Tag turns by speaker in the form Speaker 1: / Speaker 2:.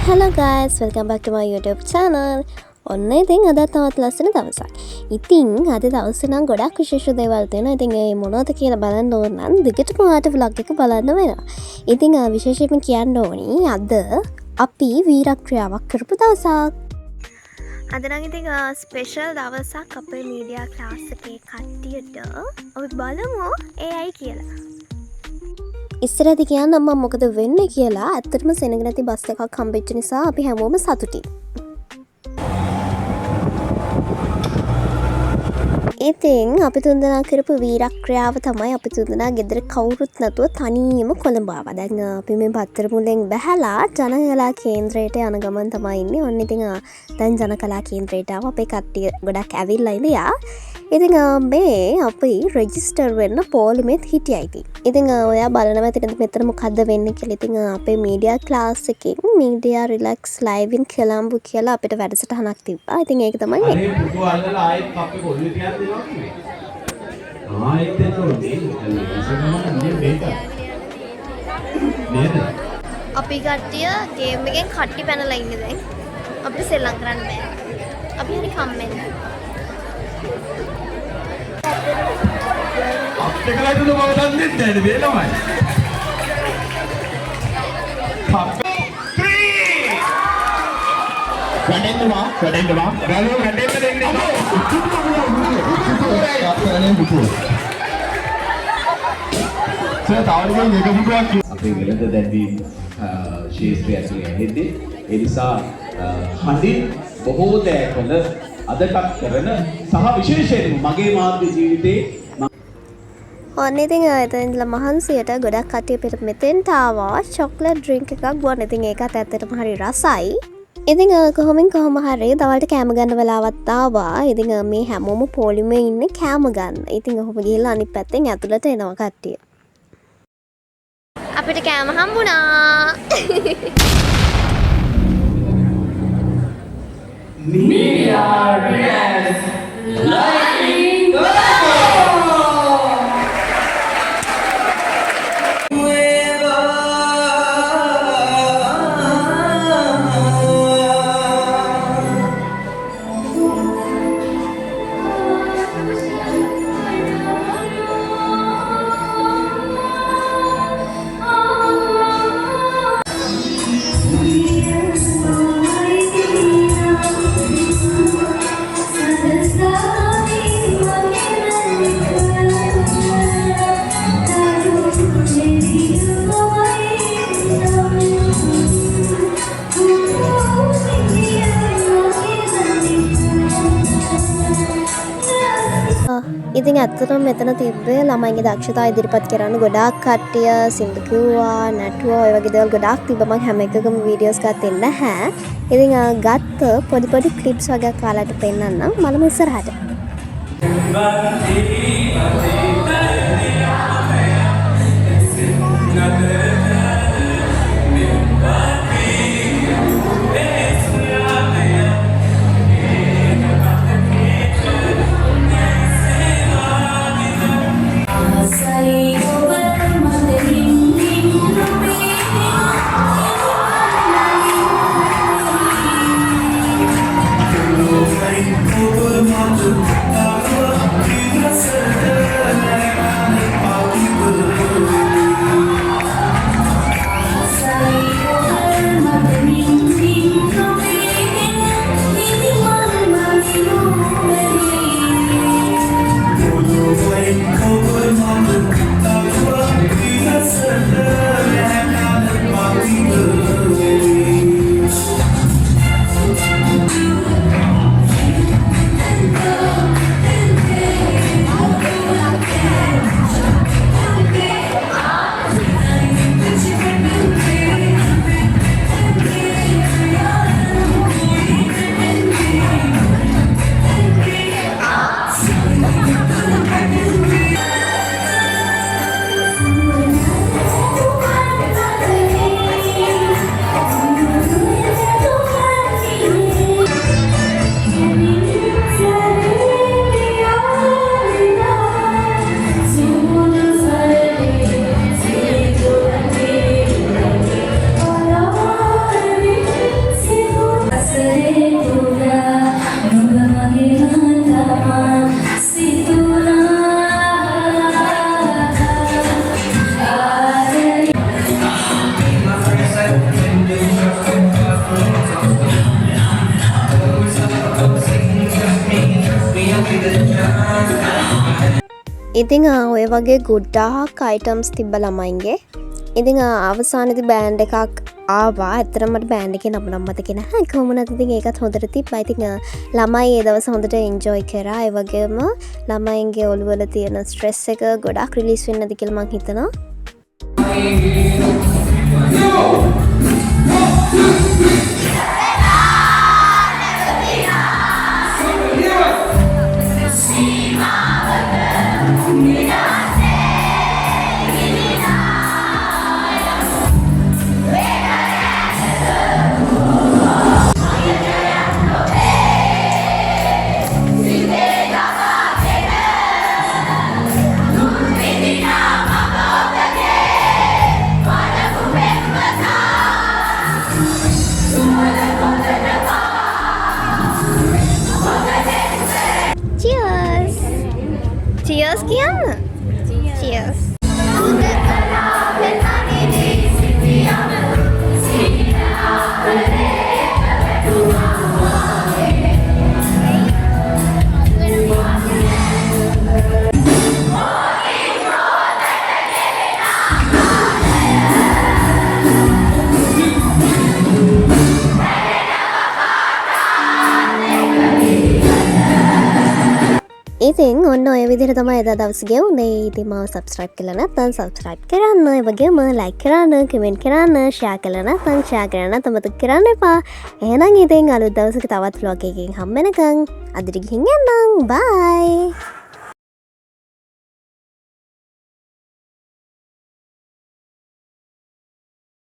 Speaker 1: Hello guys, welcome back to my YouTube channel. ඔන්න ඉතින් අද තවත් ලස්සන දවසක්. ඉතින් අද දවසේ නම් ගොඩක් විශේෂ දේවල් තියෙනවා. ඉතින් ඒ මොනවද කියලා බලන්න ඕන නම් දිගටම ඔයාලට vlog එක බලන්න වෙනවා. ඉතින් විශේෂයෙන්ම කියන්න ඕනි අද අපි වීරක්‍රියාවක් කරපු දවසක්. අද නම් ඉතින් ස්පෙෂල් දවසක් අපේ මීඩියා ක්ලාස් එකේ කට්ටියට අපි බලමු AI කියලා. ඉස්සරදි කියන්න මම මොකද වෙන්නේ කියලා ඇත්තටම සෙනග නැති බස් එකක් හම්බෙච්ච නිසා අපි හැමෝම සතුටින්. ඉතින් අපි තුන්දෙනා කරපු වීරක්‍රියාව තමයි අපි තුන්දෙනා ගෙදර කවුරුත් නැතුව තනියම කොළඹ ආවා. දැන් අපි මේ පත්තර මුලෙන් බැහැලා ජනකලා කේන්ද්‍රයට යන ගමන් තමයි ඉන්නේ. ඔන්න ඉතින් දැන් ජනකලා කේන්ද්‍රයට ආව අපේ කට්ටිය ගොඩක් ඇවිල්ලා ඉඳලා. ඉතින් මේ අපි රෙජිස්ටර් වෙන්න පොලිමේත් හිටියයි. ඉතින් ඔයා බලනවා ඉතින් මෙතන මොකද්ද වෙන්නේ කියලා. ඉතින් අපේ මීඩියා ක්ලාස් එකෙන් මීඩියා රිලැක්ස් ලයිව් ඉන් කොළඹ කියලා අපිට වැඩසටහනක් තිබ්බා. ඉතින් ඒක තමයි මේ.
Speaker 2: අනේ පුතු අල්ලලා ආයෙත් අපේ කොල්ලේ තියන්න දෙනවා නේ. ආයෙත් එතකොට නේද?
Speaker 1: අපි කට්ටිය ගේම් එකෙන් කට්ටි පැනලා ඉන්නේ දැන්. අපිට සෙල්ලම් කරන්න බෑ. අපි හරි කම්මැලි.
Speaker 2: අපිට කලයි තුන බව දන්නේ නැහැ නේ ළමයි. වැඩෙන්නවා බැලුව වැඩෙන්න දෙන්නේ අපේ වෙළඳ දැන්වීම් ශේෂ්ත්‍රය ඇතුළේ ඇහෙද්දී ඒ නිසා හඬින් බොහෝ දෑ කළ අදටත් කරන සහ විශේෂයෙන්ම මගේ මාධ්‍ය ජීවිතේ
Speaker 1: ඔන්න ඉතින් එතන ඉඳලා මහන්සියට ගොඩක් කට්ටිය පිට මෙතෙන්ට ආවා චොක්ලට් ඩ්‍රින්ක් එකක් බොන්න. ඉතින් ඒකත් ඇත්තටම හරි රසයි. ඉතින් කොහොම හරි දවල්ට කෑම ගන්න වෙලාවත් ආවා. ඉතින් මේ හැමෝම පොලිමේ ඉන්නේ කෑම ගන්න. ඉතින් ඔහොම ගිහලා අනිත් පැත්තෙන් ඇතුළට එනවා කට්ටිය. අපිට කෑම හම්බුණා.
Speaker 3: Media Reacts Lightning
Speaker 1: ඉතින් ඇත්තටම මෙතන තිබ්බේ ළමයින්ගේ දක්ෂතා ඉදිරිපත් කරන්න ගොඩාක් කට්ටිය සින්දු කිව්වා නටුවා ඔය වගේ දේවල් ගොඩාක් තිබ්බා. මම හැම එකකම වීඩියෝස් ගත්තේ නැහැ. ඉතින් ගත්ත පොඩි ක්ලිප්ස් වගේ කාලට පෙන්නන්නම් බලමු ඉස්සරහට. ඉතිං ඔය වගේ ගුඩ්ඩාහක් අයිටම්ස් තිබ්බ ළමයින්ගේ. ඉතිං අවසානති බෑන්ඩ එකක් ආවා ඇතරමට බෑන්ඩ එක නම නම්මතකෙන කොමනතිතින් ඒකත් හොඳට තිබ් ඉතිං ළමයි ඒ දවස හොඳට එන්ජෝයි කරා. ඒ වගේම ළමයින්ගේ ඔළුවල තියෙන ස්ට්‍රෙස් එක ගොඩක් රිලිස් වෙන්න ඇති කියලා මං හිතනවා. Cheers කියන්න. Cheers. ඉතින් ඔන්න ඔය විදිහට තමයි එදා දවස් ගෙවුනේ. ඉතින් මාව සබ්ස්ක්‍රයිබ් කරලා නැත්නම් සබ්ස්ක්‍රයිබ් කරන්න. ඒ වගේම ලයික් කරන්න, කමෙන්ට් කරන්න, ෂෙයා කරලා නැත්නම් ෂෙයා කරන්න අමතක කරන්න එපා. එහෙනම් ඉතින් අලුත් දවසක තවත් vlog එකකින් හම්බ වෙනකන් අදට ගිහින් යන්නම්. බයි.